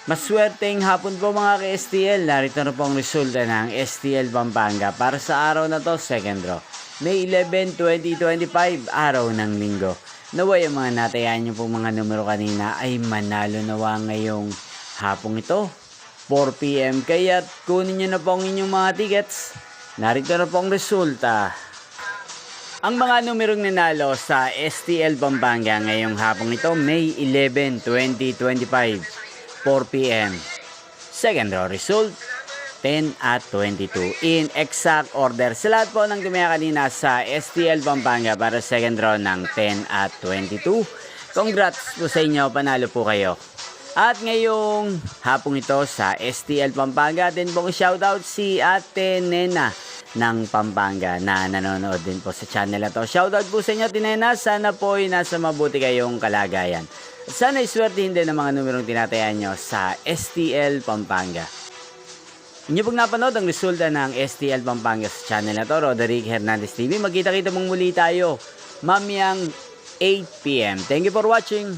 Maswerteng hapon po mga ka-STL. Narito na po ang resulta ng STL Pampanga para sa araw na to, second draw. May 11, 2025, araw ng linggo. Naway ang mga natayaan nyo pong mga numero kanina ay manalo nawa ngayong hapong ito, 4 PM. Kaya kunin nyo na po ang inyong mga tickets. Narito na po ang resulta. Ang mga numerong nanalo sa STL Pampanga ngayong hapong ito, May 11, 2025. 4 PM. Second draw result, 10 at 22. In exact order. Sa lahat po ng tumaya kanina sa STL Pampanga para second draw ng 10 at 22. Congrats po sa inyo, panalo po kayo. At ngayong hapong ito sa STL Pampanga, din pong shoutout si Ate Nena ng Pampanga na nanonood din po sa channel na to. Shoutout po sa inyo, Ate Nena. Sana po ay nasa mabuti kayong kalagayan. At sana iswertihin din ang mga numerong tinatayan nyo sa STL Pampanga. Inyo pong napanood ang resulta ng STL Pampanga sa channel na to, Roderick Hernandez TV. Magkita-kita mong muli tayo mamayang 8 PM. Thank you for watching.